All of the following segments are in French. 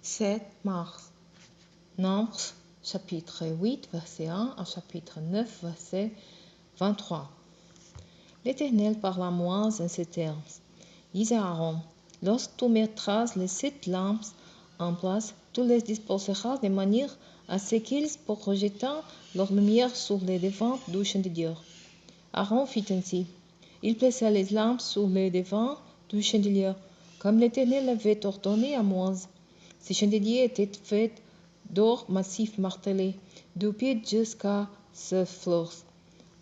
7 mars. Nombres, chapitre 8, verset 1 à chapitre 9, verset 23. L'Éternel parla à Moïse en ces termes. Dis à Aaron, lorsque tu mettras les 7 lampes en place, tu les disposeras de manière à ce qu'ils projettent leur lumière sur les devants du chandelier. Aaron fit ainsi. Il plaça les lampes sur les devants du chandelier, comme l'Éternel l'avait ordonné à Moïse. Ce chandelier était fait d'or massif martelé, du pied jusqu'à sa fleur.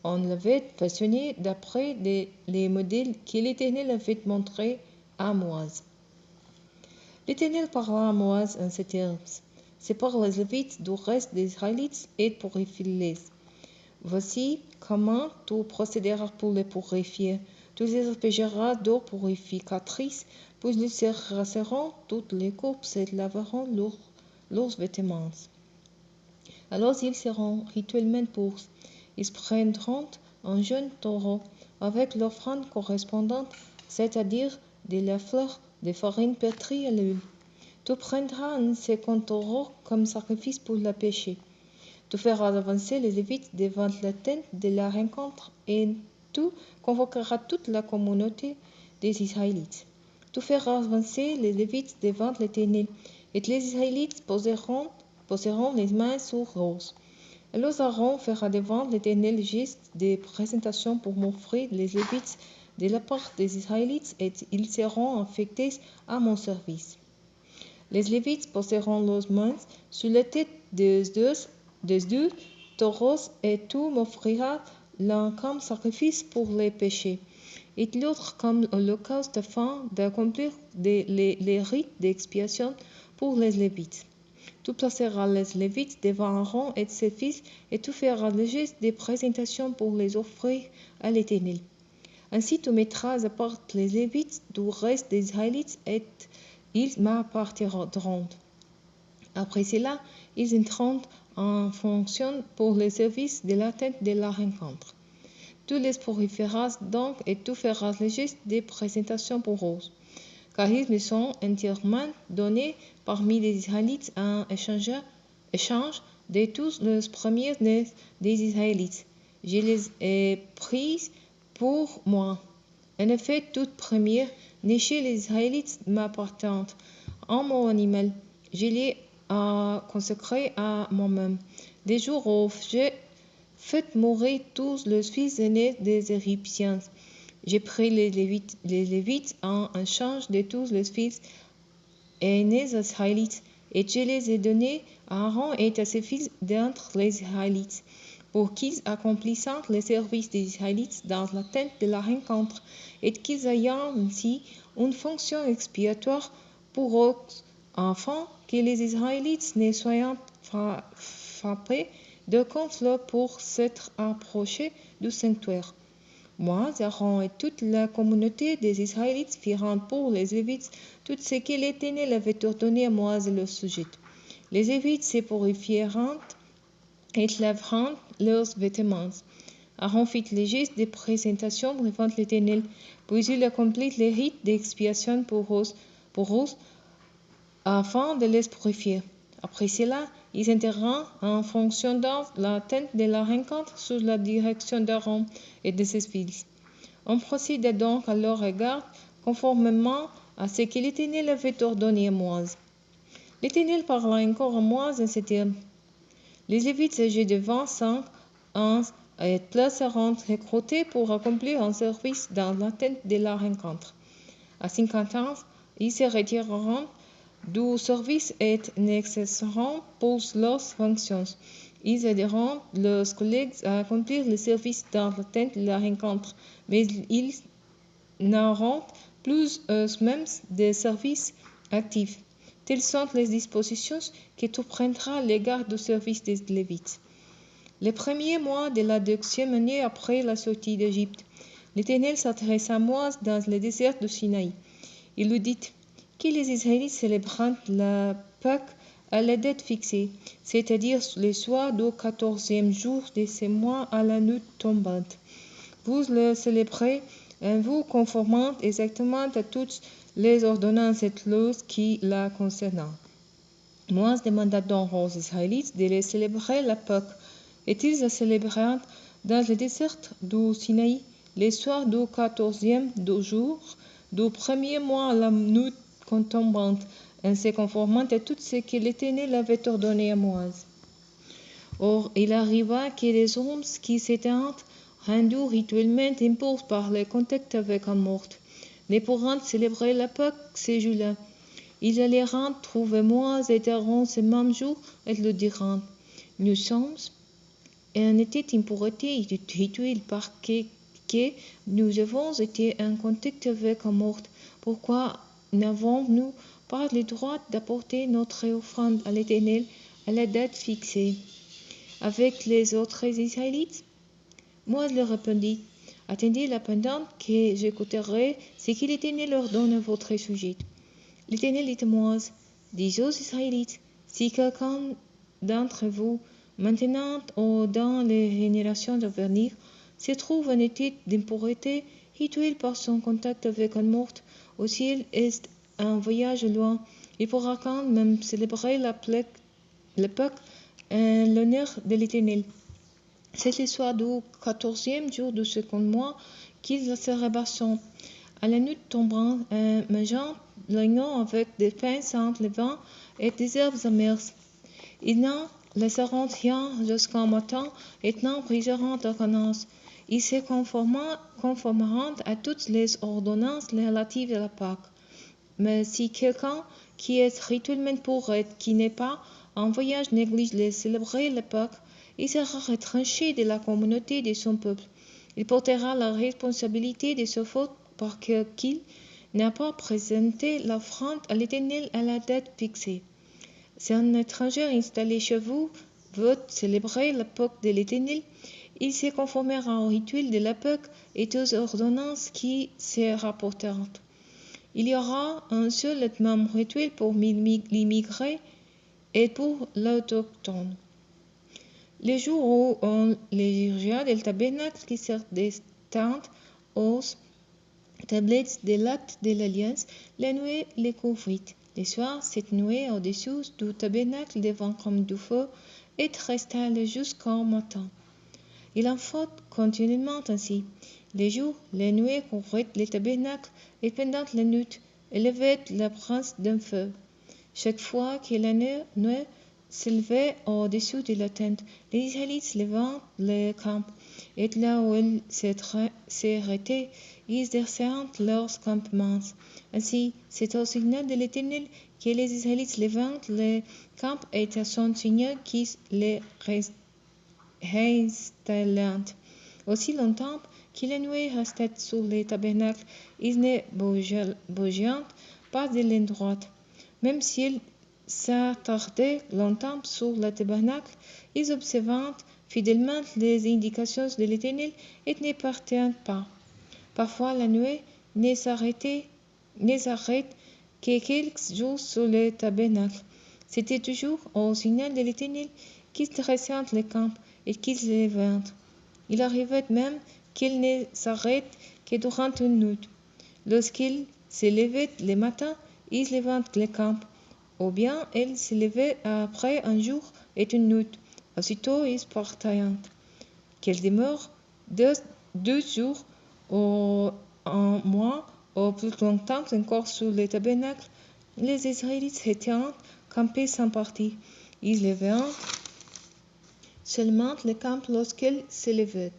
On l'avait façonné d'après les modèles que l'Éternel avait montrés à Moïse. L'Éternel parla à Moïse en ces termes. Sépare les Lévites du reste des Israélites et purifie-les. Voici comment tu procéderas pour les purifier. Tu les aspergeras d'eau purificatrice, puis ils se rasseront toutes les coupes et laveront leurs vêtements. Alors ils seront rituellement purs. Ils prendront un jeune taureau avec l'offrande correspondante, c'est-à-dire de la fleur de farine pétrie à l'huile. Tu prendras un second taureau comme sacrifice pour le péché. Tu feras avancer les Lévites devant la tente de la rencontre et tu convoqueras toute la communauté des Israélites. Tu feras avancer les Lévites devant l'Éternel et les Israélites poseront les mains sur eux. Alors Aaron fera devant l'Éternel geste de présentation pour m'offrir les Lévites de la part des Israélites et ils seront affectés à mon service. Les Lévites poseront leurs mains sur la tête des deux taureaux et tu m'offriras l'un comme sacrifice pour les péchés et l'autre comme holocauste afin d'accomplir les rites d'expiation pour les Lévites. Tu placeras les Lévites devant Aaron et ses fils et tu feras le geste de présentation pour les offrir à l'Éternel. Ainsi tu mettras à part les Lévites du reste des Israélites et ils m'appartiendront. Après cela, ils entreront en fonction pour le service de la tente de la rencontre. Tu les purifieras donc et tu feras le geste de présentation pour eux, car ils me sont entièrement donnés parmi les Israélites en échange de tous les premiers-nés des Israélites. Je les ai pris pour moi. En effet, toute première née chez les Israélites m'appartient. En mon animal, je l'ai consacré à moi-même. Des jours où j'ai fait mourir tous les fils aînés des Égyptiens, j'ai pris les Lévites en échange de tous les fils aînés des Israélites, et je les ai donnés à Aaron et à ses fils d'entre les Israélites, pour qu'ils accomplissent le service des Israélites dans la tente de la rencontre, et qu'ils aient ainsi une fonction expiatoire pour eux, afin que les Israélites ne soient frappés de conflit pour s'être approchés du sanctuaire. Moi, Aaron et toute la communauté des Israélites firent pour les Lévites tout ce que l'Éternel avait ordonné à Moïse le sujet. Les Lévites se purifièrent et laveront leurs vêtements. Aaron fit les gestes de présentation devant l'Éternel, puis il accomplit les rites d'expiation pour eux, afin de les purifier. Après cela, ils entrèrent en fonction dans la tente de la rencontre sous la direction d'Aaron et de ses fils. On procéda donc à leur égard conformément à ce que l'Éternel avait ordonné à Moïse. L'Éternel parla encore à Moïse en ces termes. Les Lévites âgés de 25 ans et plus seront recrutés pour accomplir un service dans la tente de la rencontre. À 50 ans, ils se retireront du service et n'exerceront pour leurs fonctions. Ils aideront leurs collègues à accomplir le service dans la tente de la rencontre, mais ils n'auront plus eux-mêmes de service actif. Telles sont les dispositions que tu prendras à l'égard du service des Lévites. Les premiers mois de la 12e année après la sortie d'Égypte, l'Éternel s'adressa à Moïse dans le désert de Sinaï. Il lui dit que les Israélites célébrent la Pâque à la date fixée, c'est-à-dire le soir du 14e jour de ce mois à la nuit tombante. Vous le célébrez en vous conformant exactement à toutes les ordonnances et lois qui la concernent. Moïse demanda donc aux Israélites de les célébrer la Pâque. Et ils la célébrèrent dans le désert du Sinaï, le soir du 14e du jour du premier mois à la nuit tombante, en se conformant à tout ce que l'Éternel avait ordonné à Moïse. Or, il arriva que les hommes qui s'étaient rendus rituellement impurs par le contact avec un mort ne pourront célébrer la Pâque ce jour-là. Ils allèrent trouver Moïse et Aaron ce même jour et le dirent: Nous sommes en état d'impureté rituelle parce que nous avons été en contact avec un mort. Pourquoi n'avons-nous pas le droit d'apporter notre offrande à l'Éternel à la date fixée avec les autres Israélites? Moïse leur répondit: Attendez-la pendant que j'écouterai ce que l'Éternel ordonne à votre sujet. L'Éternel dit à Moïse: Dis aux Israélites, si quelqu'un d'entre vous, maintenant ou dans les générations à venir, se trouve en état d'impureté rituelle par son contact avec un mort, ou s'il est en voyage loin, il pourra quand même célébrer la Pâque en l'honneur de l'Éternel. C'est le soir du 14e jour du second mois qu'ils la célébreront. À la nuit tombante, en mangeant l'oignon avec des pains sans levain et des herbes amères. Ils n'en laisseront rien jusqu'au matin et n'en briseront d'ordonnance. Ils se conformeront à toutes les ordonnances relatives à la Pâque. Mais si quelqu'un qui est rituellement pour et qui n'est pas en voyage néglige de célébrer la Pâque, il sera retranché de la communauté de son peuple. Il portera la responsabilité de sa faute parce qu'il n'a pas présenté l'offrande à l'Éternel à la date fixée. Si un étranger installé chez vous veut célébrer la Pâque de l'Éternel, il se conformera au rituel de la Pâque et aux ordonnances qui se rapporteront. Il y aura un seul et même rituel pour l'immigré et pour l'autochtone. Le jour où on l'élargira del tabernacle qui sert de tente aux tablettes de l'acte de l'alliance, la nuée les couvrit. Le soir, cette nuée au-dessous du tabernacle devint comme du feu et resta jusqu'au matin. Il en faut continuellement ainsi. Le jour, la nuée couvrit le tabernacle et pendant la nuit, élevait l'apparence d'un feu. Chaque fois que la nuée s'élevait au-dessus de la tente, les Israélites levaient le camp, et là où ils s'arrêtaient, ils dressèrent leurs campements. Ainsi, c'est au signal de l'Éternel que les Israélites levaient le camp et à son signal qu'ils les réinstallèrent. Aussi longtemps que la nuée restait sur le tabernacle, ils ne bougèrent pas de l'endroit. Même s'ils s'attardaient longtemps sur le tabernacle, ils observaient fidèlement les indications de l'Éternel et ne partirent pas. Parfois la nuée ne s'arrête que quelques jours sur le tabernacle. C'était toujours au signal de l'Éternel qu'ils dressèrent le camp et qu'ils levèrent. Il arrivait même qu'ils ne s'arrêtent que durant une nuit. Lorsqu'ils se levaient le matin, ils levaient le camp, ou bien ils se levaient après un jour et une nuit. Aussitôt ils partirent. Qu'ils demeurent 2 jours ou un mois ou plus longtemps encore sur le tabernacle, les Israélites étaient campés sans partir. Ils levèrent seulement le camp lorsqu'ils se levaient.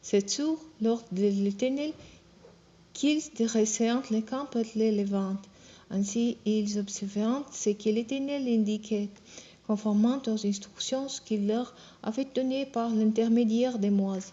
C'est sur l'ordre de l'Éternel qu'ils dressèrent le camp et le levèrent. Ainsi, ils observèrent ce que l'Éternel indiquait, conformément aux instructions qu'il leur avait données par l'intermédiaire de Moïse.